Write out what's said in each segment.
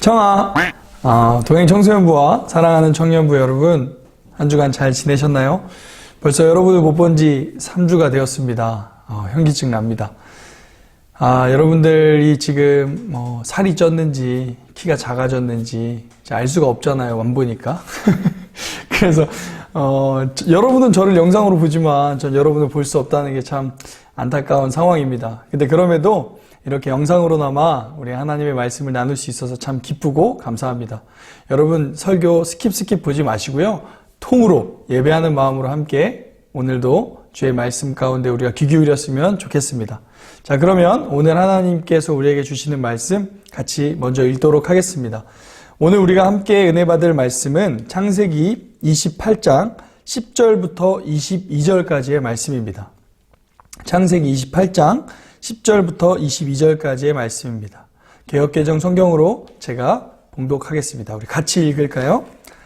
청아, 동행 청소년부와 사랑하는 청년부 여러분, 한 주간 잘 지내셨나요? 벌써 여러분을 못 본 지 3주가 되었습니다. 현기증 납니다. 여러분들이 지금 살이 쪘는지 키가 작아졌는지 알 수가 없잖아요. 안 보니까. 그래서 여러분은 저를 영상으로 보지만 전 여러분을 볼 수 없다는 게 참 안타까운 상황입니다. 근데 그럼에도 이렇게 영상으로나마 우리 하나님의 말씀을 나눌 수 있어서 참 기쁘고 감사합니다. 여러분 설교 스킵 보지 마시고요. 통으로 예배하는 마음으로 함께 오늘도 주의 말씀 가운데 우리가 귀 기울였으면 좋겠습니다. 자, 그러면 오늘 하나님께서 우리에게 주시는 말씀 같이 먼저 읽도록 하겠습니다. 오늘 우리가 함께 은혜 받을 말씀은 창세기 28장 10절부터 22절까지의 말씀입니다. 창세기 28장 10절부터 22절까지의 말씀입니다. 개역개정 성경으로 제가 봉독하겠습니다. 우리 같이 읽을까요?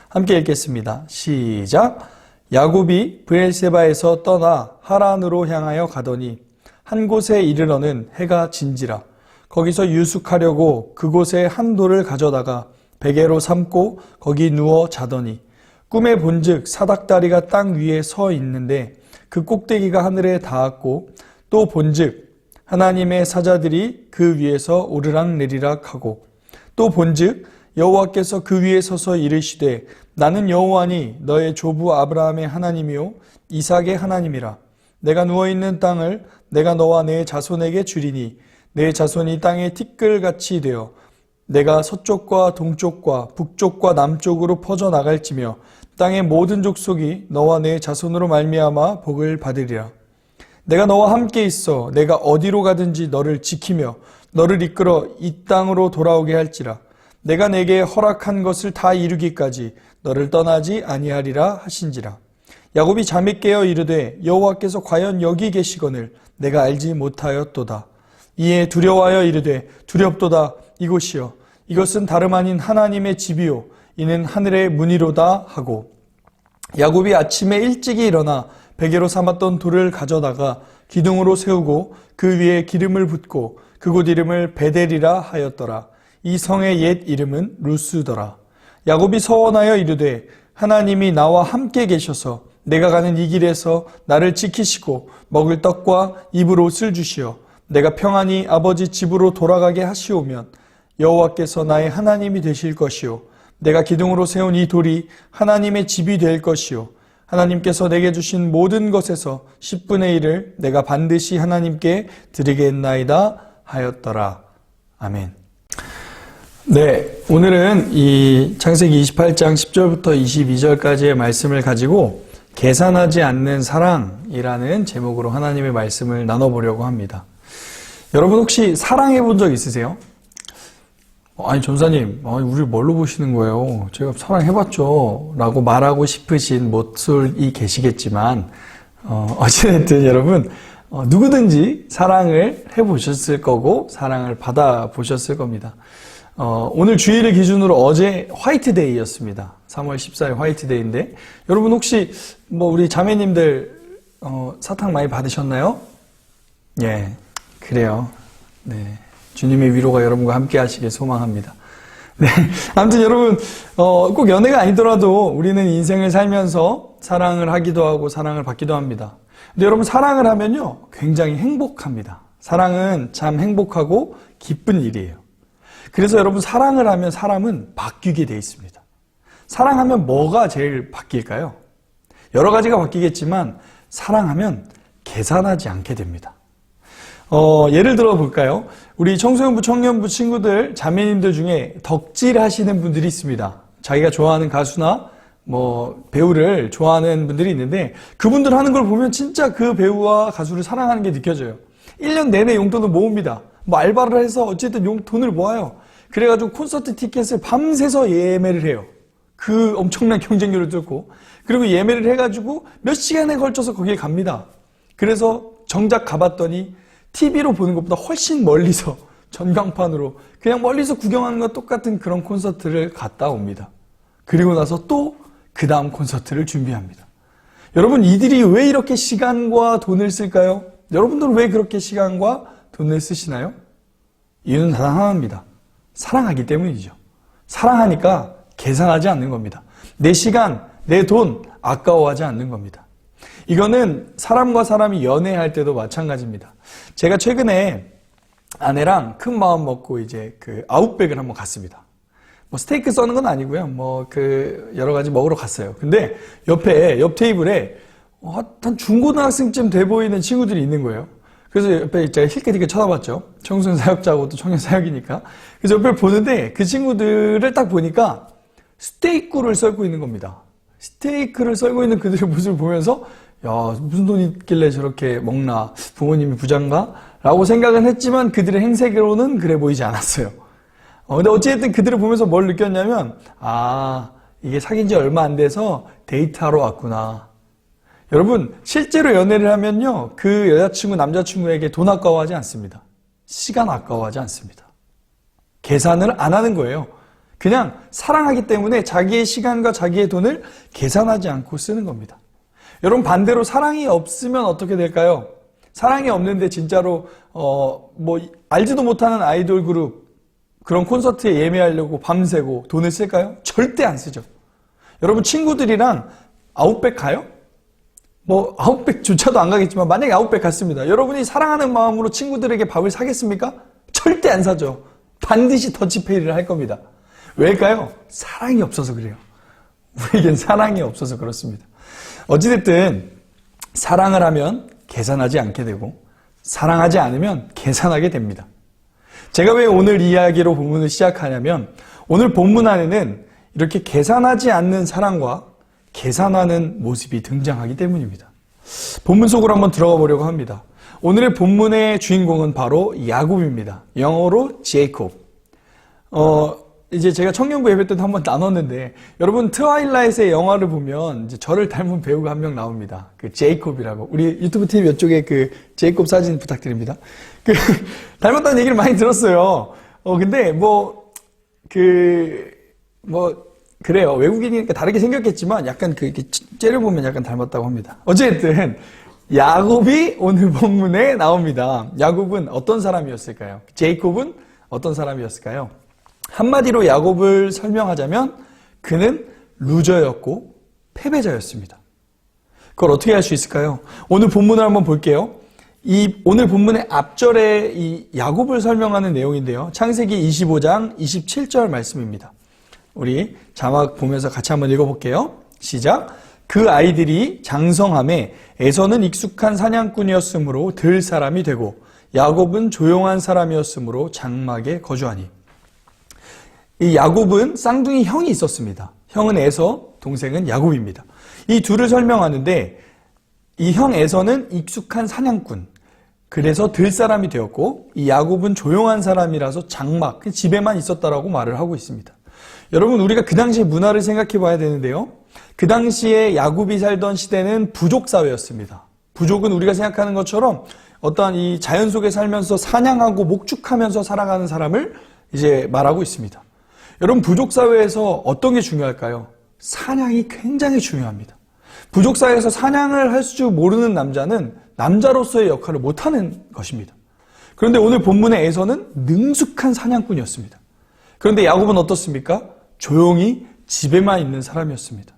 함께 읽겠습니다. 시작! 야곱이 브엘세바에서 떠나 하란으로 향하여 가더니 한 곳에 이르러는 해가 진지라. 거기서 유숙하려고 그곳에 한 돌을 가져다가 베개로 삼고 거기 누워 자더니 꿈에 본즉 사닥다리가 땅 위에 서 있는데 그 꼭대기가 하늘에 닿았고 또 본즉 하나님의 사자들이 그 위에서 오르락내리락 하고 또 본즉 여호와께서 그 위에 서서 이르시되 나는 여호와니 너의 조부 아브라함의 하나님이요 이삭의 하나님이라. 내가 누워있는 땅을 내가 너와 내 자손에게 주리니 내 자손이 땅의 티끌같이 되어 내가 서쪽과 동쪽과 북쪽과 남쪽으로 퍼져나갈지며 땅의 모든 족속이 너와 내 자손으로 말미암아 복을 받으리라. 내가 너와 함께 있어 내가 어디로 가든지 너를 지키며 너를 이끌어 이 땅으로 돌아오게 할지라. 내가 내게 허락한 것을 다 이루기까지 너를 떠나지 아니하리라 하신지라. 야곱이 잠에 깨어 이르되 여호와께서 과연 여기 계시거늘 내가 알지 못하였도다. 이에 두려워하여 이르되 두렵도다. 이곳이여 이것은 다름 아닌 하나님의 집이요 이는 하늘의 문이로다 하고 야곱이 아침에 일찍이 일어나 베개로 삼았던 돌을 가져다가 기둥으로 세우고 그 위에 기름을 붓고 그곳 이름을 베델이라 하였더라. 이 성의 옛 이름은 루스더라. 야곱이 서원하여 이르되 하나님이 나와 함께 계셔서 내가 가는 이 길에서 나를 지키시고 먹을 떡과 입을 옷을 주시어 내가 평안히 아버지 집으로 돌아가게 하시오면 여호와께서 나의 하나님이 되실 것이요 내가 기둥으로 세운 이 돌이 하나님의 집이 될 것이요 하나님께서 내게 주신 모든 것에서 10분의 1을 내가 반드시 하나님께 드리겠나이다 하였더라. 아멘. 네, 오늘은 이 창세기 28장 10절부터 22절까지의 말씀을 가지고 계산하지 않는 사랑이라는 제목으로 하나님의 말씀을 나눠보려고 합니다. 여러분 혹시 사랑해 본 적 있으세요? 아니 전사님, 우리 뭘로 보시는 거예요? 제가 사랑해봤죠 라고 말하고 싶으신 모쏠이 계시겠지만 어찌됐든 여러분 누구든지 사랑을 해보셨을 거고 사랑을 받아보셨을 겁니다. 오늘 주일을 기준으로 어제 화이트데이였습니다. 3월 14일 화이트데이인데 여러분 혹시 우리 자매님들 사탕 많이 받으셨나요? 예, 그래요. 네. 주님의 위로가 여러분과 함께 하시길 소망합니다. 네. 아무튼 여러분, 꼭 연애가 아니더라도 우리는 인생을 살면서 사랑을 하기도 하고 사랑을 받기도 합니다. 근데 여러분, 사랑을 하면요, 굉장히 행복합니다. 사랑은 참 행복하고 기쁜 일이에요. 그래서 여러분, 사랑을 하면 사람은 바뀌게 돼 있습니다. 사랑하면 뭐가 제일 바뀔까요? 여러 가지가 바뀌겠지만, 사랑하면 계산하지 않게 됩니다. 예를 들어 볼까요? 우리 청소년부, 청년부 친구들, 자매님들 중에 덕질 하시는 분들이 있습니다. 자기가 좋아하는 가수나 배우를 좋아하는 분들이 있는데 그분들 하는 걸 보면 진짜 그 배우와 가수를 사랑하는 게 느껴져요. 1년 내내 용돈을 모읍니다. 알바를 해서 어쨌든 돈을 모아요. 그래가지고 콘서트 티켓을 밤새서 예매를 해요. 그 엄청난 경쟁률을 뚫고. 그리고 예매를 해가지고 몇 시간에 걸쳐서 거기에 갑니다. 그래서 정작 가봤더니 TV로 보는 것보다 훨씬 멀리서 전광판으로 그냥 멀리서 구경하는 것 똑같은 그런 콘서트를 갔다 옵니다. 그리고 나서 또 그 다음 콘서트를 준비합니다. 여러분 이들이 왜 이렇게 시간과 돈을 쓸까요? 여러분들은 왜 그렇게 시간과 돈을 쓰시나요? 이유는 단 하나입니다. 사랑하기 때문이죠. 사랑하니까 계산하지 않는 겁니다. 내 시간, 내 돈 아까워하지 않는 겁니다. 이거는 사람과 사람이 연애할 때도 마찬가지입니다. 제가 최근에 아내랑 큰 마음 먹고 이제 그 아웃백을 한번 갔습니다. 뭐 스테이크 써는 건 아니고요. 뭐 그 여러 가지 먹으러 갔어요. 근데 옆 테이블에 한 중고등학생쯤 돼 보이는 친구들이 있는 거예요. 그래서 옆에 제가 힐끗힐끗 쳐다봤죠. 청소년 사역자고 또 청년 사역이니까. 그래서 옆에 보는데 그 친구들을 딱 보니까 스테이크를 썰고 있는 겁니다. 스테이크를 썰고 있는 그들의 모습을 보면서 야, 무슨 돈이 있길래 저렇게 먹나? 부모님이 부자인가? 라고 생각은 했지만 그들의 행색으로는 그래 보이지 않았어요. 근데 어찌됐든 그들을 보면서 뭘 느꼈냐면, 아, 이게 사귄 지 얼마 안 돼서 데이트하러 왔구나. 여러분, 실제로 연애를 하면요, 그 여자친구, 남자친구에게 돈 아까워하지 않습니다. 시간 아까워하지 않습니다. 계산을 안 하는 거예요. 그냥 사랑하기 때문에 자기의 시간과 자기의 돈을 계산하지 않고 쓰는 겁니다. 여러분, 반대로 사랑이 없으면 어떻게 될까요? 사랑이 없는데 진짜로 뭐 알지도 못하는 아이돌 그룹 그런 콘서트에 예매하려고 밤새고 돈을 쓸까요? 절대 안 쓰죠. 여러분, 친구들이랑 아웃백 가요? 뭐 아웃백조차도 안 가겠지만 만약에 아웃백 갔습니다. 여러분이 사랑하는 마음으로 친구들에게 밥을 사겠습니까? 절대 안 사죠. 반드시 더치페이를 할 겁니다. 왜일까요? 사랑이 없어서 그래요. 우리에겐 사랑이 없어서 그렇습니다. 어찌됐든 사랑을 하면 계산하지 않게 되고 사랑하지 않으면 계산하게 됩니다. 제가 왜 오늘 이야기로 본문을 시작하냐면 오늘 본문 안에는 이렇게 계산하지 않는 사랑과 계산하는 모습이 등장하기 때문입니다. 본문 속으로 한번 들어가 보려고 합니다. 오늘의 본문의 주인공은 바로 야곱입니다. 영어로 제이콥. 이제 제가 청년부 예배 때도 한번 나눴는데 여러분 트와일라잇의 영화를 보면 이제 저를 닮은 배우가 한 명 나옵니다. 그 제이콥이라고. 우리 유튜브 TV 이쪽에 그 제이콥 사진 부탁드립니다. 그 닮았다는 얘기를 많이 들었어요. 근데 그래요. 외국인이니까 다르게 생겼겠지만 약간 이렇게 째려보면 약간 닮았다고 합니다. 어쨌든 야곱이 오늘 본문에 나옵니다. 야곱은 어떤 사람이었을까요? 제이콥은 어떤 사람이었을까요? 한마디로 야곱을 설명하자면 그는 루저였고 패배자였습니다. 그걸 어떻게 할 수 있을까요? 오늘 본문을 한번 볼게요. 오늘 본문의 앞절에 이 야곱을 설명하는 내용인데요. 창세기 25장 27절 말씀입니다. 우리 자막 보면서 같이 한번 읽어볼게요. 시작. 그 아이들이 장성함에 에서는 익숙한 사냥꾼이었으므로 들 사람이 되고 야곱은 조용한 사람이었으므로 장막에 거주하니. 이 야곱은 쌍둥이 형이 있었습니다. 형은 에서, 동생은 야곱입니다. 이 둘을 설명하는데 이 형 에서는 익숙한 사냥꾼, 그래서 들 사람이 되었고 이 야곱은 조용한 사람이라서 장막, 집에만 있었다라고 말을 하고 있습니다. 여러분, 우리가 그 당시의 문화를 생각해 봐야 되는데요. 그 당시에 야곱이 살던 시대는 부족 사회였습니다. 부족은 우리가 생각하는 것처럼 어떠한 이 자연 속에 살면서 사냥하고 목축하면서 살아가는 사람을 이제 말하고 있습니다. 여러분, 부족 사회에서 어떤 게 중요할까요? 사냥이 굉장히 중요합니다. 부족 사회에서 사냥을 할 줄 모르는 남자는 남자로서의 역할을 못하는 것입니다. 그런데 오늘 본문의 에서는 능숙한 사냥꾼이었습니다. 그런데 야곱은 어떻습니까? 조용히 집에만 있는 사람이었습니다.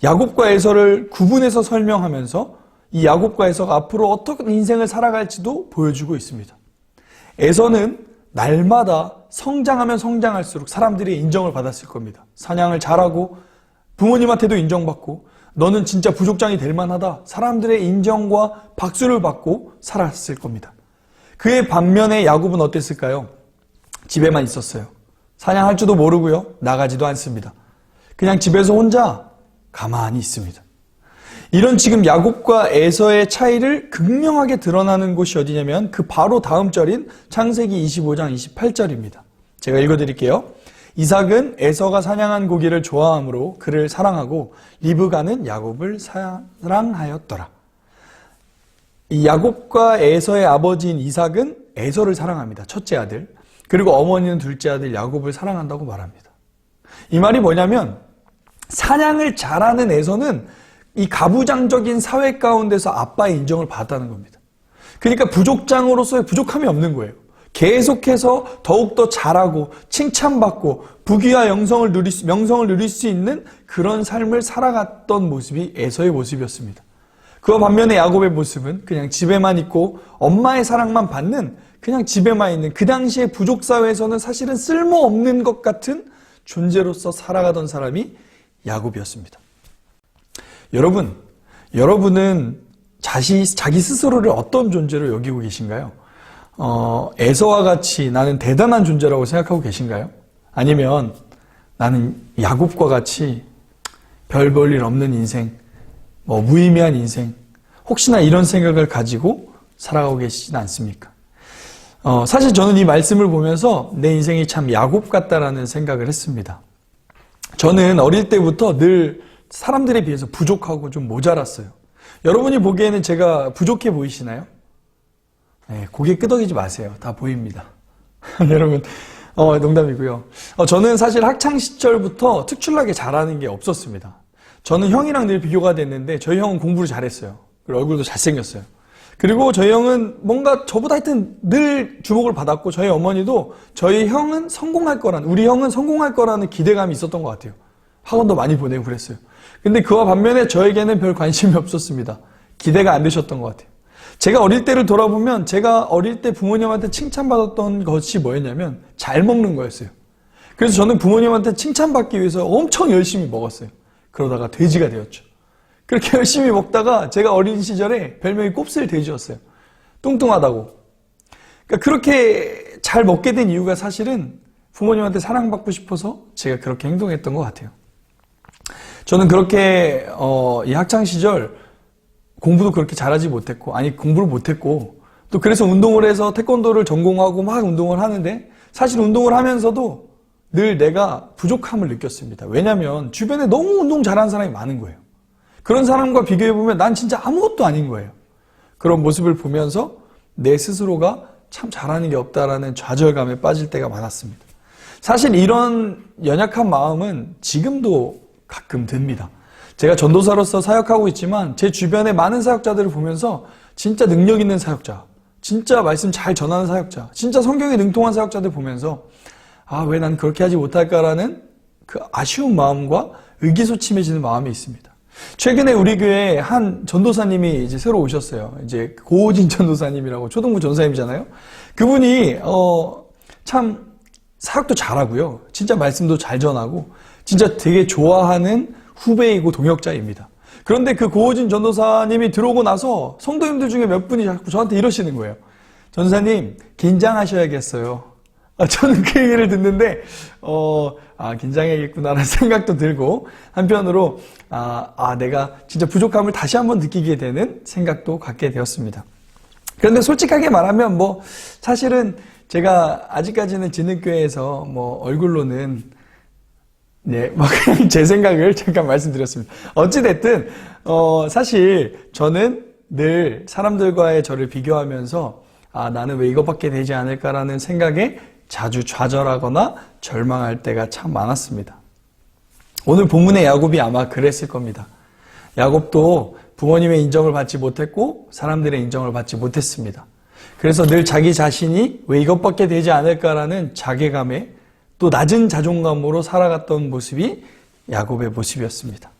야곱과 에서를 구분해서 설명하면서 이 야곱과 에서가 앞으로 어떤 인생을 살아갈지도 보여주고 있습니다. 에서는 날마다 성장하면 성장할수록 사람들의 인정을 받았을 겁니다. 사냥을 잘하고 부모님한테도 인정받고 너는 진짜 부족장이 될 만하다. 사람들의 인정과 박수를 받고 살았을 겁니다. 그의 반면에 야곱은 어땠을까요? 집에만 있었어요. 사냥할 줄도 모르고요. 나가지도 않습니다. 그냥 집에서 혼자 가만히 있습니다. 이런 지금 야곱과 에서의 차이를 극명하게 드러나는 곳이 어디냐면 그 바로 다음 절인 창세기 25장 28절입니다. 제가 읽어드릴게요. 이삭은 에서가 사냥한 고기를 좋아하므로 그를 사랑하고 리브가는 야곱을 사랑하였더라. 이 야곱과 에서의 아버지인 이삭은 에서를 사랑합니다. 첫째 아들. 그리고 어머니는 둘째 아들 야곱을 사랑한다고 말합니다. 이 말이 뭐냐면 사냥을 잘하는 에서는 이 가부장적인 사회 가운데서 아빠의 인정을 받았다는 겁니다. 그러니까 부족장으로서의 부족함이 없는 거예요. 계속해서 더욱더 잘하고 칭찬받고 부귀와 명성을 누릴 수 있는 그런 삶을 살아갔던 모습이 에서의 모습이었습니다. 그와 반면에 야곱의 모습은 그냥 집에만 있고 엄마의 사랑만 받는 그냥 집에만 있는 그 당시의 부족 사회에서는 사실은 쓸모없는 것 같은 존재로서 살아가던 사람이 야곱이었습니다. 여러분은 자기 스스로를 어떤 존재로 여기고 계신가요? 에서와 같이 나는 대단한 존재라고 생각하고 계신가요? 아니면 나는 야곱과 같이 별 볼 일 없는 인생, 무의미한 인생, 혹시나 이런 생각을 가지고 살아가고 계시진 않습니까? 사실 저는 이 말씀을 보면서 내 인생이 참 야곱 같다라는 생각을 했습니다. 저는 어릴 때부터 늘 사람들에 비해서 부족하고 좀 모자랐어요. 여러분이 보기에는 제가 부족해 보이시나요? 네, 고개 끄덕이지 마세요. 다 보입니다. 여러분, 농담이고요. 저는 사실 학창시절부터 특출나게 잘하는 게 없었습니다. 저는 형이랑 늘 비교가 됐는데 저희 형은 공부를 잘했어요. 그리고 얼굴도 잘생겼어요. 그리고 저희 형은 뭔가 저보다 하여튼 늘 주목을 받았고 저희 어머니도 우리 형은 성공할 거라는 기대감이 있었던 것 같아요. 학원도 많이 보내고 그랬어요. 근데 그와 반면에 저에게는 별 관심이 없었습니다. 기대가 안 되셨던 것 같아요. 제가 어릴 때를 돌아보면 제가 어릴 때 부모님한테 칭찬받았던 것이 뭐였냐면 잘 먹는 거였어요. 그래서 저는 부모님한테 칭찬받기 위해서 엄청 열심히 먹었어요. 그러다가 돼지가 되었죠. 그렇게 열심히 먹다가 제가 어린 시절에 별명이 곱슬돼지였어요. 뚱뚱하다고. 그러니까 그렇게 잘 먹게 된 이유가 사실은 부모님한테 사랑받고 싶어서 제가 그렇게 행동했던 것 같아요. 저는 그렇게 이 학창시절 공부도 그렇게 잘하지 못했고, 공부를 못했고, 또 그래서 운동을 해서 태권도를 전공하고 막 운동을 하는데 사실 운동을 하면서도 늘 내가 부족함을 느꼈습니다. 왜냐하면 주변에 너무 운동 잘하는 사람이 많은 거예요. 그런 사람과 비교해보면 난 진짜 아무것도 아닌 거예요. 그런 모습을 보면서 내 스스로가 참 잘하는 게 없다라는 좌절감에 빠질 때가 많았습니다. 사실 이런 연약한 마음은 지금도 가끔 듭니다. 제가 전도사로서 사역하고 있지만 제 주변의 많은 사역자들을 보면서 진짜 능력 있는 사역자, 진짜 말씀 잘 전하는 사역자, 진짜 성경에 능통한 사역자들 보면서 왜 난 그렇게 하지 못할까라는 그 아쉬운 마음과 의기소침해지는 마음이 있습니다. 최근에 우리 교회에 한 전도사님이 이제 새로 오셨어요. 이제 고호진 전도사님이라고 초등부 전사님이잖아요. 그분이 참 사역도 잘하고요. 진짜 말씀도 잘 전하고 진짜 되게 좋아하는 후배이고 동역자입니다. 그런데 그 고호진 전도사님이 들어오고 나서 성도님들 중에 몇 분이 자꾸 저한테 이러시는 거예요. 전사님 긴장하셔야겠어요. 저는 그 얘기를 듣는데 긴장해야겠구나라는 생각도 들고 한편으로 내가 진짜 부족함을 다시 한번 느끼게 되는 생각도 갖게 되었습니다. 그런데 솔직하게 말하면 사실은 제가 아직까지는 진흙교회에서 얼굴로는 그냥 제 생각을 잠깐 말씀드렸습니다. 어찌됐든 사실 저는 늘 사람들과의 저를 비교하면서 나는 왜 이것밖에 되지 않을까라는 생각에 자주 좌절하거나 절망할 때가 참 많았습니다. 오늘 본문의 야곱이 아마 그랬을 겁니다. 야곱도 부모님의 인정을 받지 못했고 사람들의 인정을 받지 못했습니다. 그래서 늘 자기 자신이 왜 이것밖에 되지 않을까라는 자괴감에 또 낮은 자존감으로 살아갔던 모습이 야곱의 모습이었습니다.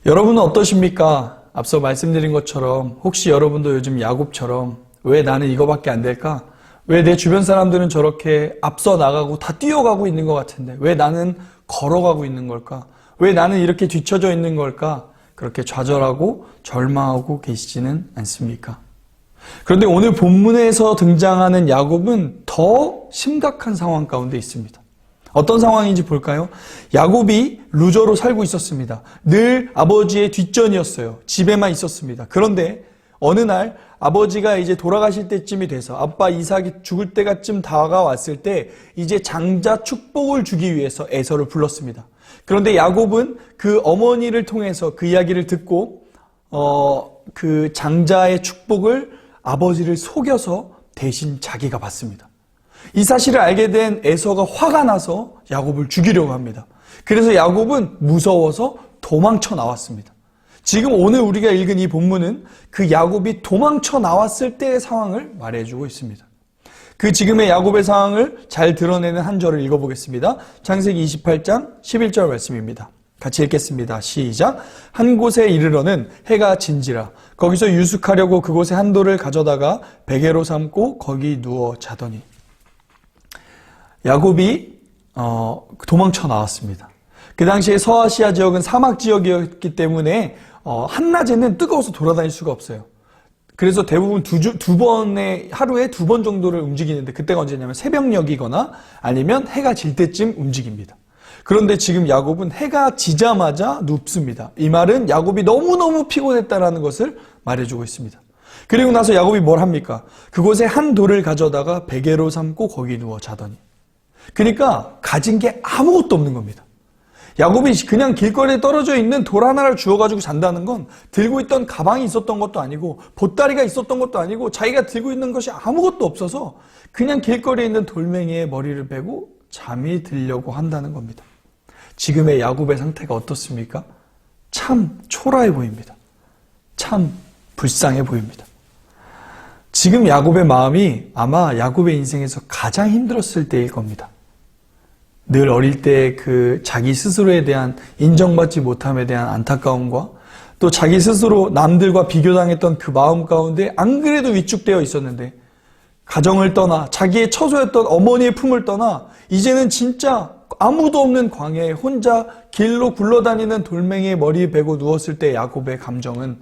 여러분은 어떠십니까? 앞서 말씀드린 것처럼 혹시 여러분도 요즘 야곱처럼 왜 나는 이거밖에 안 될까? 왜 내 주변 사람들은 저렇게 앞서 나가고 다 뛰어가고 있는 것 같은데 왜 나는 걸어가고 있는 걸까? 왜 나는 이렇게 뒤처져 있는 걸까? 그렇게 좌절하고 절망하고 계시지는 않습니까? 그런데 오늘 본문에서 등장하는 야곱은 더 심각한 상황 가운데 있습니다. 어떤 상황인지 볼까요? 야곱이 루저로 살고 있었습니다. 늘 아버지의 뒷전이었어요. 집에만 있었습니다. 그런데 어느 날 아버지가 이제 돌아가실 때쯤이 돼서 아빠 이삭이 죽을 때가쯤 다가왔을 때 이제 장자 축복을 주기 위해서 에서를 불렀습니다. 그런데 야곱은 그 어머니를 통해서 그 이야기를 듣고 그 장자의 축복을 아버지를 속여서 대신 자기가 받습니다. 이 사실을 알게 된 에서가 화가 나서 야곱을 죽이려고 합니다. 그래서 야곱은 무서워서 도망쳐 나왔습니다. 지금 오늘 우리가 읽은 이 본문은 그 야곱이 도망쳐 나왔을 때의 상황을 말해주고 있습니다. 그 지금의 야곱의 상황을 잘 드러내는 한 절을 읽어보겠습니다. 창세기 28장 11절 말씀입니다. 같이 읽겠습니다. 시작. 한 곳에 이르러는 해가 진지라. 거기서 유숙하려고 그곳에 한 돌을 가져다가 베개로 삼고 거기 누워 자더니. 야곱이 도망쳐 나왔습니다. 그 당시에 서아시아 지역은 사막 지역이었기 때문에 한낮에는 뜨거워서 돌아다닐 수가 없어요. 그래서 대부분 하루에 2번 정도를 움직이는데, 그때가 언제냐면 새벽녘이거나 아니면 해가 질 때쯤 움직입니다. 그런데 지금 야곱은 해가 지자마자 눕습니다. 이 말은 야곱이 너무너무 피곤했다라는 것을 말해주고 있습니다. 그리고 나서 야곱이 뭘 합니까? 그곳에 한 돌을 가져다가 베개로 삼고 거기 누워 자더니. 그러니까 가진 게 아무것도 없는 겁니다. 야곱이 그냥 길거리에 떨어져 있는 돌 하나를 주워가지고 잔다는 건 들고 있던 가방이 있었던 것도 아니고 보따리가 있었던 것도 아니고 자기가 들고 있는 것이 아무것도 없어서 그냥 길거리에 있는 돌멩이에 머리를 베고 잠이 들려고 한다는 겁니다. 지금의 야곱의 상태가 어떻습니까? 참 초라해 보입니다. 참 불쌍해 보입니다. 지금 야곱의 마음이 아마 야곱의 인생에서 가장 힘들었을 때일 겁니다. 늘 어릴 때 그 자기 스스로에 대한 인정받지 못함에 대한 안타까움과 또 자기 스스로 남들과 비교당했던 그 마음 가운데 안 그래도 위축되어 있었는데 가정을 떠나 자기의 처소였던 어머니의 품을 떠나 이제는 진짜 아무도 없는 광야에 혼자 길로 굴러다니는 돌멩이에 머리 베고 누웠을 때 야곱의 감정은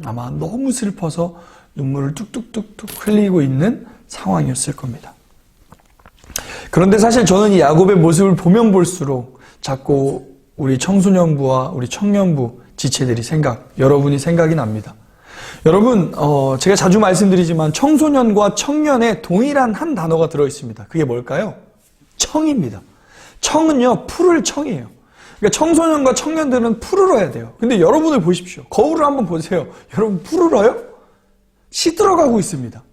아마 너무 슬퍼서 눈물을 뚝뚝뚝뚝 흘리고 있는 상황이었을 겁니다. 그런데 사실 저는 이 야곱의 모습을 보면 볼수록 자꾸 우리 청소년부와 우리 청년부 지체들이 여러분이 생각이 납니다. 여러분, 제가 자주 말씀드리지만 청소년과 청년에 동일한 한 단어가 들어있습니다. 그게 뭘까요? 청입니다. 청은요, 푸를 청이에요. 그러니까 청소년과 청년들은 푸르러야 돼요. 근데 여러분을 보십시오. 거울을 한번 보세요. 여러분 푸르러요? 시들어가고 있습니다.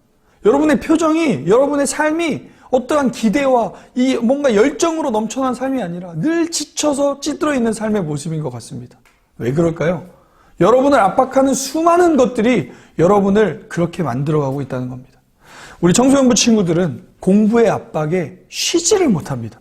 여러분의 표정이, 여러분의 삶이 어떠한 기대와 이 뭔가 열정으로 넘쳐난 삶이 아니라 늘 지쳐서 찌들어 있는 삶의 모습인 것 같습니다. 왜 그럴까요? 여러분을 압박하는 수많은 것들이 여러분을 그렇게 만들어가고 있다는 겁니다. 우리 청소년부 친구들은 공부의 압박에 쉬지를 못합니다.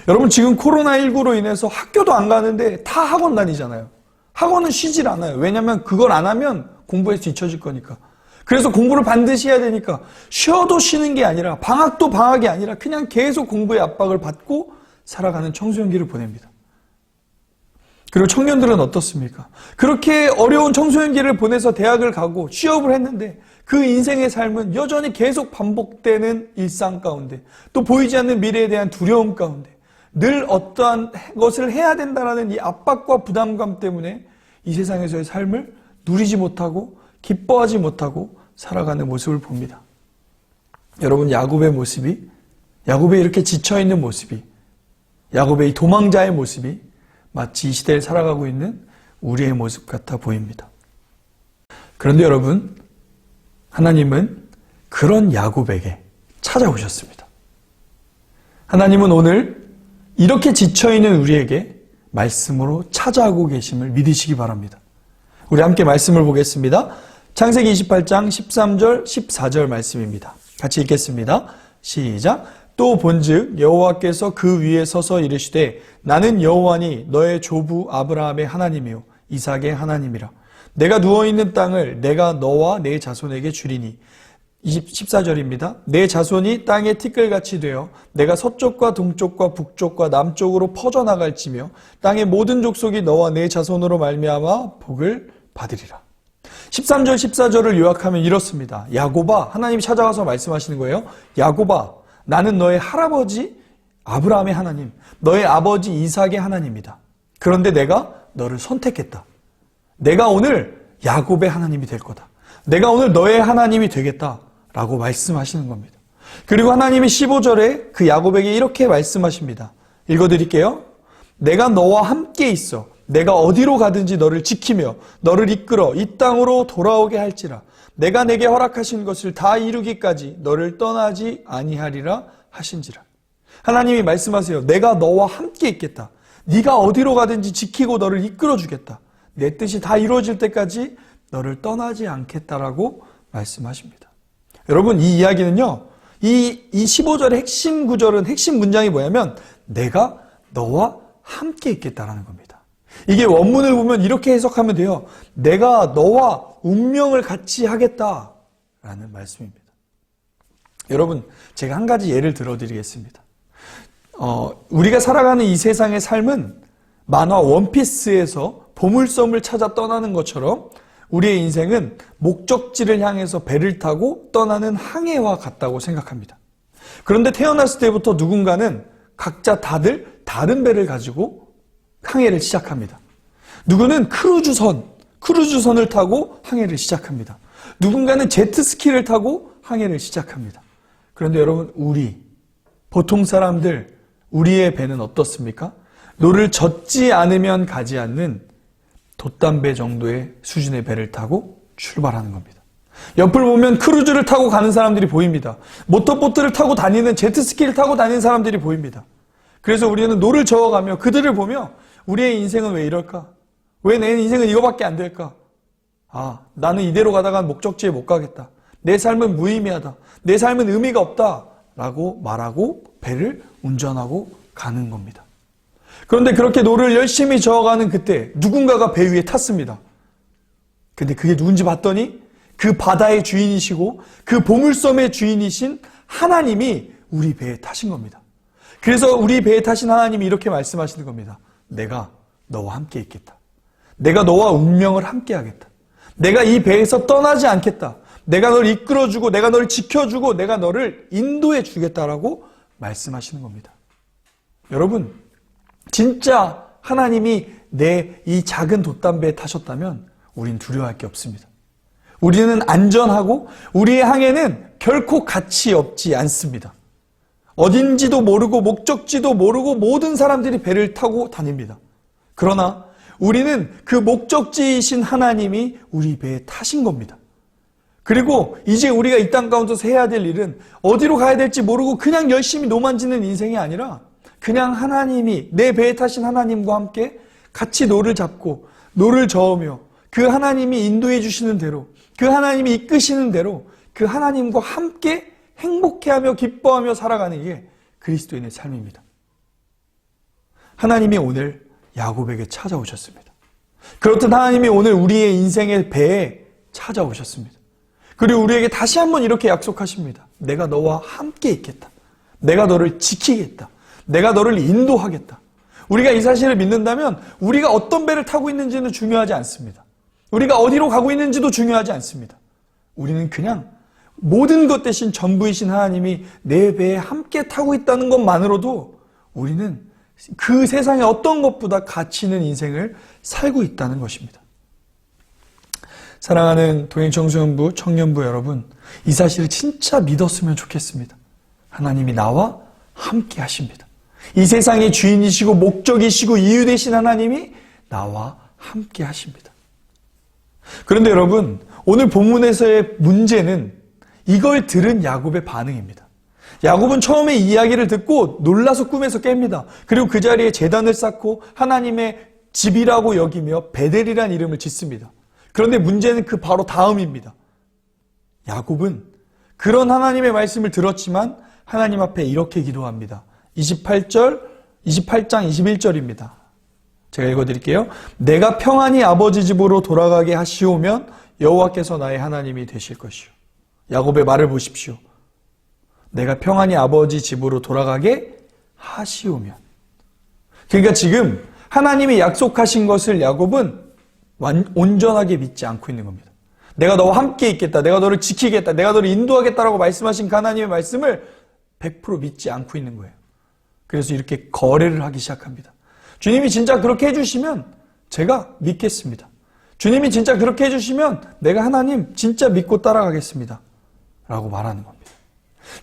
여러분 지금 코로나19로 인해서 학교도 안 가는데 다 학원 다니잖아요. 학원은 쉬질 않아요. 왜냐하면 그걸 안 하면 공부에 뒤처질 거니까. 그래서 공부를 반드시 해야 되니까 쉬어도 쉬는 게 아니라 방학도 방학이 아니라 그냥 계속 공부의 압박을 받고 살아가는 청소년기를 보냅니다. 그리고 청년들은 어떻습니까? 그렇게 어려운 청소년기를 보내서 대학을 가고 취업을 했는데 그 인생의 삶은 여전히 계속 반복되는 일상 가운데 또 보이지 않는 미래에 대한 두려움 가운데 늘 어떠한 것을 해야 된다는 이 압박과 부담감 때문에 이 세상에서의 삶을 누리지 못하고 기뻐하지 못하고 살아가는 모습을 봅니다. 여러분 야곱의 모습이, 야곱의 이렇게 지쳐있는 모습이, 야곱의 이 도망자의 모습이 마치 이 시대를 살아가고 있는 우리의 모습 같아 보입니다. 그런데 여러분, 하나님은 그런 야곱에게 찾아오셨습니다. 하나님은 오늘 이렇게 지쳐있는 우리에게 말씀으로 찾아오고 계심을 믿으시기 바랍니다. 우리 함께 말씀을 보겠습니다. 창세기 28장 13절 14절 말씀입니다. 같이 읽겠습니다. 시작. 또 본즉 여호와께서 그 위에 서서 이르시되 나는 여호와니 너의 조부 아브라함의 하나님이요 이삭의 하나님이라. 내가 누워있는 땅을 내가 너와 내 자손에게 주리니. 14절입니다. 내 자손이 땅의 티끌같이 되어 내가 서쪽과 동쪽과 북쪽과 남쪽으로 퍼져나갈지며 땅의 모든 족속이 너와 내 자손으로 말미암아 복을 받으리라. 13절 14절을 요약하면 이렇습니다. 야곱아, 하나님이 찾아와서 말씀하시는 거예요. 야곱아, 나는 너의 할아버지 아브라함의 하나님, 너의 아버지 이삭의 하나님이다. 그런데 내가 너를 선택했다. 내가 오늘 야곱의 하나님이 될 거다. 내가 오늘 너의 하나님이 되겠다. 라고 말씀하시는 겁니다. 그리고 하나님이 15절에 그 야곱에게 이렇게 말씀하십니다. 읽어드릴게요. 내가 너와 함께 있어. 내가 어디로 가든지 너를 지키며 너를 이끌어 이 땅으로 돌아오게 할지라. 내가 내게 허락하신 것을 다 이루기까지 너를 떠나지 아니하리라 하신지라. 하나님이 말씀하세요. 내가 너와 함께 있겠다. 네가 어디로 가든지 지키고 너를 이끌어 주겠다. 내 뜻이 다 이루어질 때까지 너를 떠나지 않겠다라고 말씀하십니다. 여러분, 이 이야기는요, 이 15절의 핵심 구절은, 핵심 문장이 뭐냐면 내가 너와 함께 있겠다라는 겁니다. 이게 원문을 보면 이렇게 해석하면 돼요. 내가 너와 운명을 같이 하겠다라는 말씀입니다. 여러분, 제가 한 가지 예를 들어드리겠습니다. 우리가 살아가는 이 세상의 삶은 만화 원피스에서 보물섬을 찾아 떠나는 것처럼 우리의 인생은 목적지를 향해서 배를 타고 떠나는 항해와 같다고 생각합니다. 그런데 태어났을 때부터 누군가는 각자 다들 다른 배를 가지고 항해를 시작합니다. 누구는 크루즈선을 타고 항해를 시작합니다. 누군가는 제트스키를 타고 항해를 시작합니다. 그런데 여러분, 보통 사람들, 우리의 배는 어떻습니까? 노를 젓지 않으면 가지 않는 돛담배 정도의 수준의 배를 타고 출발하는 겁니다. 옆을 보면 크루즈를 타고 가는 사람들이 보입니다. 모터보트를 타고 다니는, 제트스키를 타고 다니는 사람들이 보입니다. 그래서 우리는 노를 저어가며 그들을 보며 우리의 인생은 왜 이럴까? 왜 내 인생은 이거밖에 안 될까? 나는 이대로 가다가 목적지에 못 가겠다. 내 삶은 무의미하다. 내 삶은 의미가 없다. 라고 말하고 배를 운전하고 가는 겁니다. 그런데 그렇게 노를 열심히 저어가는 그때 누군가가 배 위에 탔습니다. 근데 그게 누군지 봤더니 그 바다의 주인이시고 그 보물섬의 주인이신 하나님이 우리 배에 타신 겁니다. 그래서 우리 배에 타신 하나님이 이렇게 말씀하시는 겁니다. 내가 너와 함께 있겠다. 내가 너와 운명을 함께 하겠다. 내가 이 배에서 떠나지 않겠다. 내가 너를 이끌어주고 내가 너를 지켜주고 내가 너를 인도해 주겠다라고 말씀하시는 겁니다. 여러분, 진짜 하나님이 내 이 작은 돛담배에 타셨다면 우린 두려워할 게 없습니다. 우리는 안전하고 우리의 항해는 결코 가치 없지 않습니다. 어딘지도 모르고 목적지도 모르고 모든 사람들이 배를 타고 다닙니다. 그러나 우리는 그 목적지이신 하나님이 우리 배에 타신 겁니다. 그리고 이제 우리가 이 땅 가운데서 해야 될 일은 어디로 가야 될지 모르고 그냥 열심히 노만지는 인생이 아니라 그냥 하나님이, 내 배에 타신 하나님과 함께 같이 노를 잡고 노를 저으며 그 하나님이 인도해 주시는 대로, 그 하나님이 이끄시는 대로 그 하나님과 함께 행복해하며 기뻐하며 살아가는 게 그리스도인의 삶입니다. 하나님이 오늘 야곱에게 찾아오셨습니다. 그렇듯 하나님이 오늘 우리의 인생의 배에 찾아오셨습니다. 그리고 우리에게 다시 한번 이렇게 약속하십니다. 내가 너와 함께 있겠다. 내가 너를 지키겠다. 내가 너를 인도하겠다. 우리가 이 사실을 믿는다면 우리가 어떤 배를 타고 있는지는 중요하지 않습니다. 우리가 어디로 가고 있는지도 중요하지 않습니다. 우리는 그냥 모든 것 대신 전부이신 하나님이 내 배에 함께 타고 있다는 것만으로도 우리는 그 세상의 어떤 것보다 가치 있는 인생을 살고 있다는 것입니다. 사랑하는 동행청소년부, 청년부 여러분, 이 사실을 진짜 믿었으면 좋겠습니다. 하나님이 나와 함께 하십니다. 이 세상의 주인이시고 목적이시고 이유 되신 하나님이 나와 함께 하십니다. 그런데 여러분, 오늘 본문에서의 문제는 이걸 들은 야곱의 반응입니다. 야곱은 처음에 이야기를 듣고 놀라서 꿈에서 깹니다. 그리고 그 자리에 제단을 쌓고 하나님의 집이라고 여기며 베델이라는 이름을 짓습니다. 그런데 문제는 그 바로 다음입니다. 야곱은 그런 하나님의 말씀을 들었지만 하나님 앞에 이렇게 기도합니다. 28장 21절입니다. 제가 읽어드릴게요. 내가 평안히 아버지 집으로 돌아가게 하시오면 여호와께서 나의 하나님이 되실 것이요. 야곱의 말을 보십시오. 내가 평안히 아버지 집으로 돌아가게 하시오면. 그러니까 지금 하나님이 약속하신 것을 야곱은 온전하게 믿지 않고 있는 겁니다. 내가 너와 함께 있겠다. 내가 너를 지키겠다. 내가 너를 인도하겠다라고 말씀하신 그 하나님의 말씀을 100% 믿지 않고 있는 거예요. 그래서 이렇게 거래를 하기 시작합니다. 주님이 진짜 그렇게 해주시면 제가 믿겠습니다. 주님이 진짜 그렇게 해주시면 내가 하나님 진짜 믿고 따라가겠습니다. 라고 말하는 겁니다.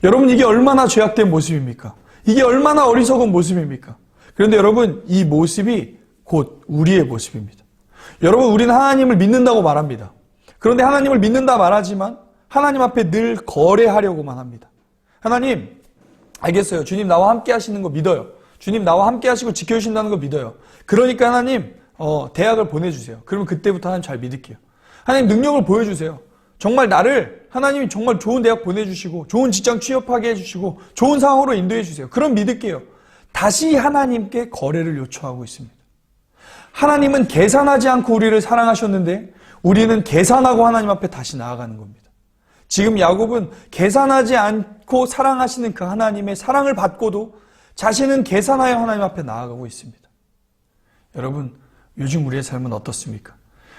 여러분, 이게 얼마나 죄악된 모습입니까? 이게 얼마나 어리석은 모습입니까? 그런데 여러분, 이 모습이 곧 우리의 모습입니다. 여러분, 우리는 하나님을 믿는다고 말합니다. 그런데 하나님을 믿는다 말하지만 하나님 앞에 늘 거래하려고만 합니다. 하나님, 알겠어요. 주님 나와 함께 하시는 거 믿어요. 주님 나와 함께 하시고 지켜주신다는 거 믿어요. 그러니까 하나님 대학을 보내주세요. 그러면 그때부터 하나님 잘 믿을게요. 하나님 능력을 보여주세요. 정말 나를 하나님이 정말 좋은 대학 보내주시고 좋은 직장 취업하게 해주시고 좋은 상황으로 인도해 주세요. 그럼 믿을게요. 다시 하나님께 거래를 요청하고 있습니다. 하나님은 계산하지 않고 우리를 사랑하셨는데 우리는 계산하고 하나님 앞에 다시 나아가는 겁니다. 지금 야곱은 계산하지 않고 사랑하시는 그 하나님의 사랑을 받고도 자신은 계산하여 하나님 앞에 나아가고 있습니다. 여러분, 요즘 우리의 삶은 어떻습니까?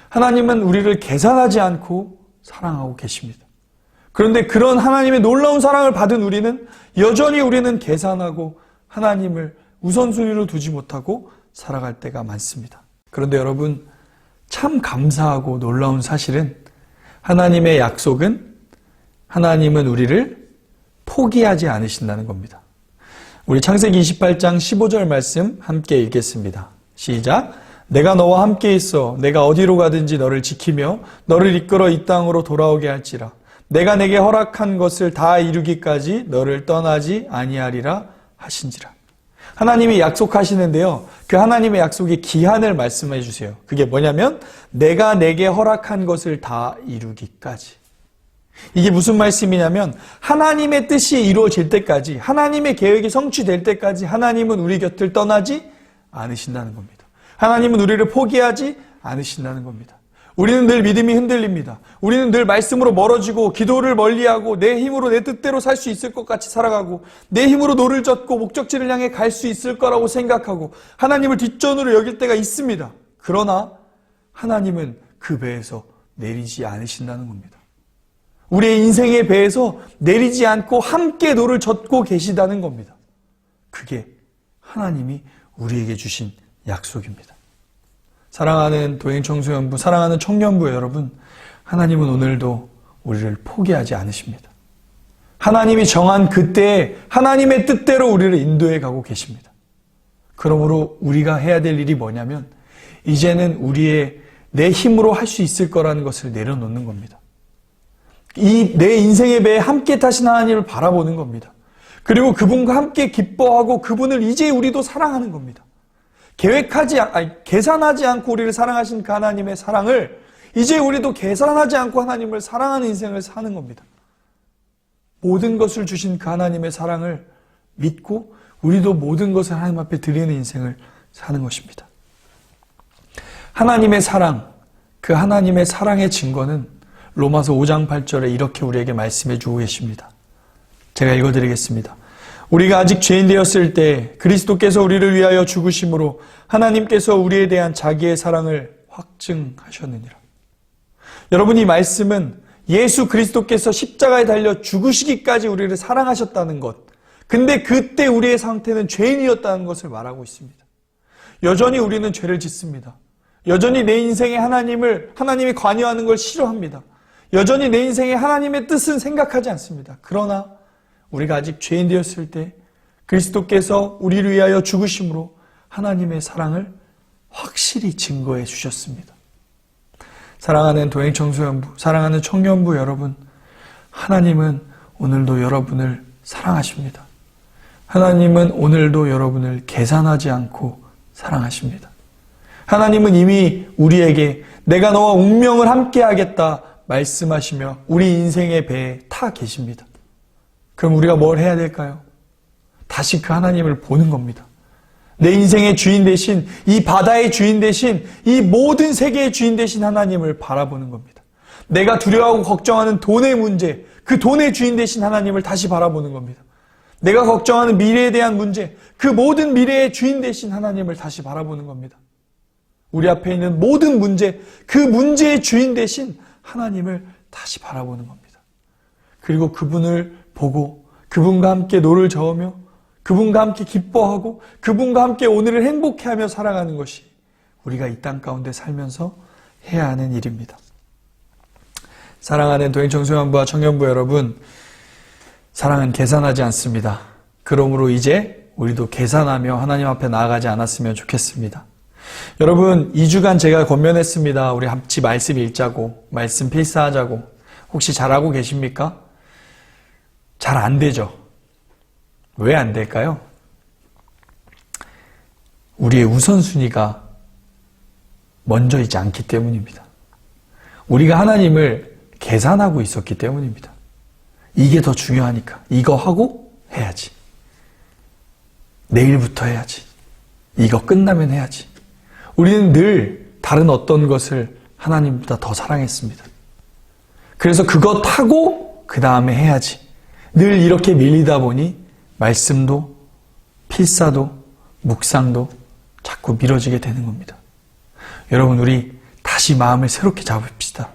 하나님은 우리를 계산하지 않고 사랑하고 계십니다. 그런데 그런 하나님의 놀라운 사랑을 받은 우리는 여전히 우리는 계산하고 하나님을 우선순위로 두지 못하고 살아갈 때가 많습니다. 그런데 여러분, 참 감사하고 놀라운 사실은 하나님의 약속은 하나님은 우리를 포기하지 않으신다는 겁니다. 우리 창세기 28장 15절 말씀 함께 읽겠습니다. 시작. 내가 너와 함께 있어 내가 어디로 가든지 너를 지키며 너를 이끌어 이 땅으로 돌아오게 할지라. 내가 내게 허락한 것을 다 이루기까지 너를 떠나지 아니하리라 하신지라. 하나님이 약속하시는데요. 그 하나님의 약속의 기한을 말씀해 주세요. 그게 뭐냐면 내가 내게 허락한 것을 다 이루기까지. 이게 무슨 말씀이냐면 하나님의 뜻이 이루어질 때까지, 하나님의 계획이 성취될 때까지 하나님은 우리 곁을 떠나지 않으신다는 겁니다. 하나님은 우리를 포기하지 않으신다는 겁니다. 우리는 늘 믿음이 흔들립니다. 우리는 늘 말씀으로 멀어지고 기도를 멀리하고 내 힘으로 내 뜻대로 살 수 있을 것 같이 살아가고 내 힘으로 노를 젓고 목적지를 향해 갈 수 있을 거라고 생각하고 하나님을 뒷전으로 여길 때가 있습니다. 그러나 하나님은 그 배에서 내리지 않으신다는 겁니다. 우리의 인생의 배에서 내리지 않고 함께 노를 젓고 계시다는 겁니다. 그게 하나님이 우리에게 주신 약속입니다. 사랑하는 도행청소년부, 사랑하는 청년부 여러분, 하나님은 오늘도 우리를 포기하지 않으십니다. 하나님이 정한 그때에 하나님의 뜻대로 우리를 인도해 가고 계십니다. 그러므로 우리가 해야 될 일이 뭐냐면 이제는 내 힘으로 할 수 있을 거라는 것을 내려놓는 겁니다. 내 인생의 배에 함께 타신 하나님을 바라보는 겁니다. 그리고 그분과 함께 기뻐하고 그분을 이제 우리도 사랑하는 겁니다. 계산하지 않고 우리를 사랑하신 그 하나님의 사랑을 이제 우리도 계산하지 않고 하나님을 사랑하는 인생을 사는 겁니다. 모든 것을 주신 그 하나님의 사랑을 믿고 우리도 모든 것을 하나님 앞에 드리는 인생을 사는 것입니다. 하나님의 사랑, 그 하나님의 사랑의 증거는 로마서 5장 8절에 이렇게 우리에게 말씀해 주고 계십니다. 제가 읽어드리겠습니다. 우리가 아직 죄인 되었을 때 그리스도께서 우리를 위하여 죽으심으로 하나님께서 우리에 대한 자기의 사랑을 확증하셨느니라. 여러분, 이 말씀은 예수 그리스도께서 십자가에 달려 죽으시기까지 우리를 사랑하셨다는 것, 근데 그때 우리의 상태는 죄인이었다는 것을 말하고 있습니다. 여전히 우리는 죄를 짓습니다. 여전히 내 인생에 하나님이 관여하는 걸 싫어합니다. 여전히 내 인생에 하나님의 뜻은 생각하지 않습니다. 그러나 우리가 아직 죄인 되었을 때 그리스도께서 우리를 위하여 죽으심으로 하나님의 사랑을 확실히 증거해 주셨습니다. 사랑하는 도행청소년부, 사랑하는 청년부 여러분, 하나님은 오늘도 여러분을 사랑하십니다. 하나님은 오늘도 여러분을 계산하지 않고 사랑하십니다. 하나님은 이미 우리에게 내가 너와 운명을 함께 하겠다 말씀하시며 우리 인생의 배에 타 계십니다. 그럼 우리가 뭘 해야 될까요? 다시 그 하나님을 보는 겁니다. 내 인생의 주인 되신, 이 바다의 주인 되신, 이 모든 세계의 주인 되신 하나님을 바라보는 겁니다. 내가 두려워하고 걱정하는 돈의 문제, 그 돈의 주인 되신 하나님을 다시 바라보는 겁니다. 내가 걱정하는 미래에 대한 문제, 그 모든 미래의 주인 되신 하나님을 다시 바라보는 겁니다. 우리 앞에 있는 모든 문제, 그 문제의 주인 되신 하나님을 다시 바라보는 겁니다. 그리고 그분을 보고 그분과 함께 노를 저으며 그분과 함께 기뻐하고 그분과 함께 오늘을 행복해하며 살아가는 것이 우리가 이 땅 가운데 살면서 해야 하는 일입니다. 사랑하는 도행청소년부와 청년부 여러분, 사랑은 계산하지 않습니다. 그러므로 이제 우리도 계산하며 하나님 앞에 나아가지 않았으면 좋겠습니다. 여러분, 2주간 제가 권면했습니다. 우리 같이 말씀 읽자고, 말씀 필사하자고. 혹시 잘하고 계십니까? 잘 안 되죠. 왜 안 될까요? 우리의 우선순위가 먼저이지 않기 때문입니다. 우리가 하나님을 계산하고 있었기 때문입니다. 이게 더 중요하니까 이거 하고 해야지. 내일부터 해야지. 이거 끝나면 해야지. 우리는 늘 다른 어떤 것을 하나님보다 더 사랑했습니다. 그래서 그것 하고 그 다음에 해야지. 늘 이렇게 밀리다 보니 말씀도 필사도 묵상도 자꾸 미뤄지게 되는 겁니다. 여러분, 우리 다시 마음을 새롭게 잡읍시다.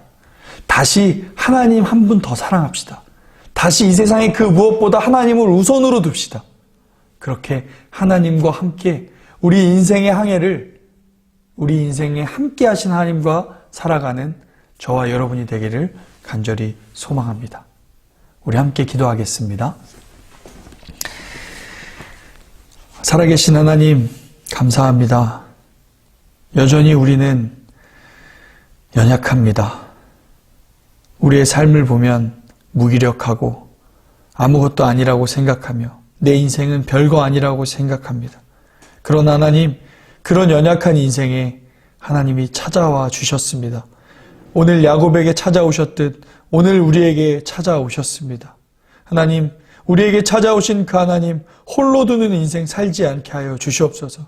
다시 하나님 한 분 더 사랑합시다. 다시 이 세상에 그 무엇보다 하나님을 우선으로 둡시다. 그렇게 하나님과 함께 우리 인생의 항해를 우리 인생에 함께 하신 하나님과 살아가는 저와 여러분이 되기를 간절히 소망합니다. 우리 함께 기도하겠습니다. 살아계신 하나님, 감사합니다. 여전히 우리는 연약합니다. 우리의 삶을 보면 무기력하고 아무것도 아니라고 생각하며 내 인생은 별거 아니라고 생각합니다. 그러나 하나님, 그런 연약한 인생에 하나님이 찾아와 주셨습니다. 오늘 야곱에게 찾아오셨듯 오늘 우리에게 찾아오셨습니다. 하나님, 우리에게 찾아오신 그 하나님, 홀로 두는 인생 살지 않게 하여 주시옵소서.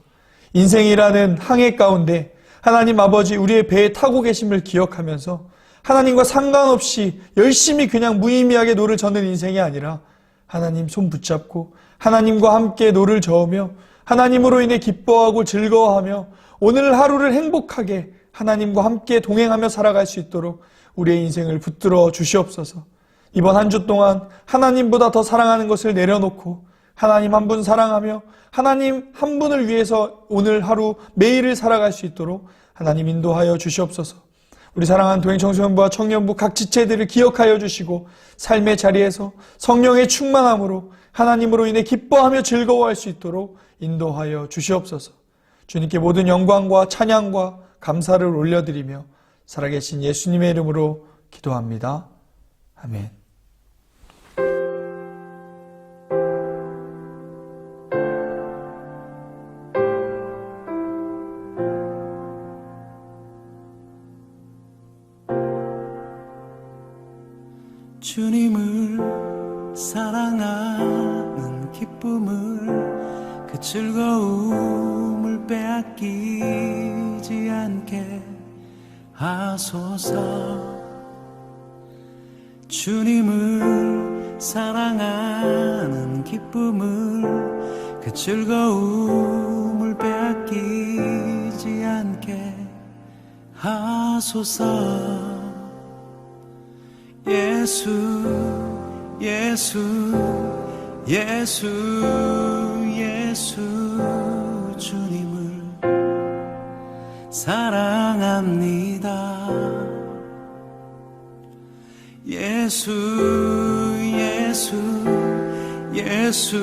인생이라는 항해 가운데 하나님 아버지 우리의 배에 타고 계심을 기억하면서 하나님과 상관없이 열심히 그냥 무의미하게 노를 저는 인생이 아니라 하나님 손 붙잡고 하나님과 함께 노를 저으며 하나님으로 인해 기뻐하고 즐거워하며 오늘 하루를 행복하게 하나님과 함께 동행하며 살아갈 수 있도록 우리의 인생을 붙들어 주시옵소서. 이번 한 주 동안 하나님보다 더 사랑하는 것을 내려놓고 하나님 한 분 사랑하며 하나님 한 분을 위해서 오늘 하루 매일을 살아갈 수 있도록 하나님 인도하여 주시옵소서. 우리 사랑하는 도행청소년부와 청년부 각 지체들을 기억하여 주시고 삶의 자리에서 성령의 충만함으로 하나님으로 인해 기뻐하며 즐거워할 수 있도록 인도하여 주시옵소서. 주님께 모든 영광과 찬양과 감사를 올려드리며 살아계신 예수님의 이름으로 기도합니다. 아멘. 주님을 사랑하는 기쁨을 그 즐거움을 빼앗기지 않게 하소서. 주님을 사랑하는 기쁨을 그 즐거움을 빼앗기지 않게 하소서. 예수 예수 예수 예수 주님을 사랑합니다. 예수 예수 예수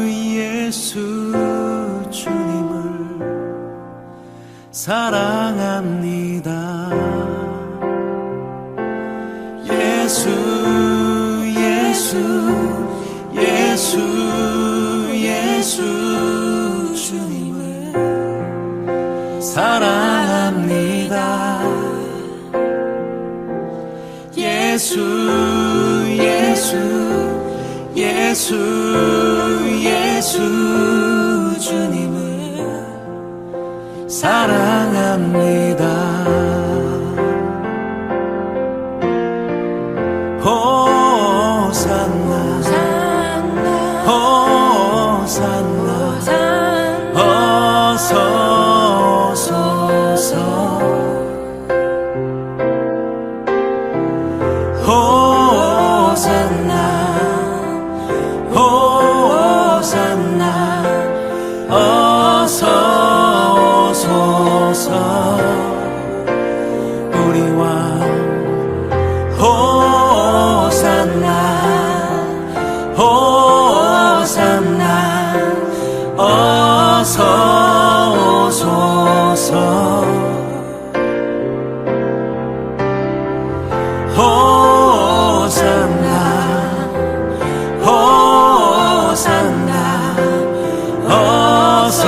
예수 주님을 사랑합니다. 예수 예수 예수 예수 주님을 사랑합니다. 예수 예수 예수 예수 주님을 사랑합니다. 호산나 호산나 어서 오소서. 호산나 호산나 어서 오소서. 우리 왕 호산나 호산나 어서 오소서. 호산나 호산나 어서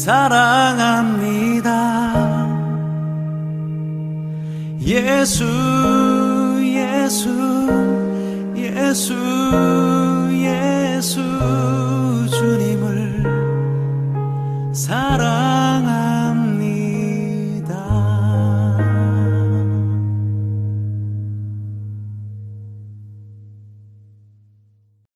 사랑합니다. 예수 예수 예수 예수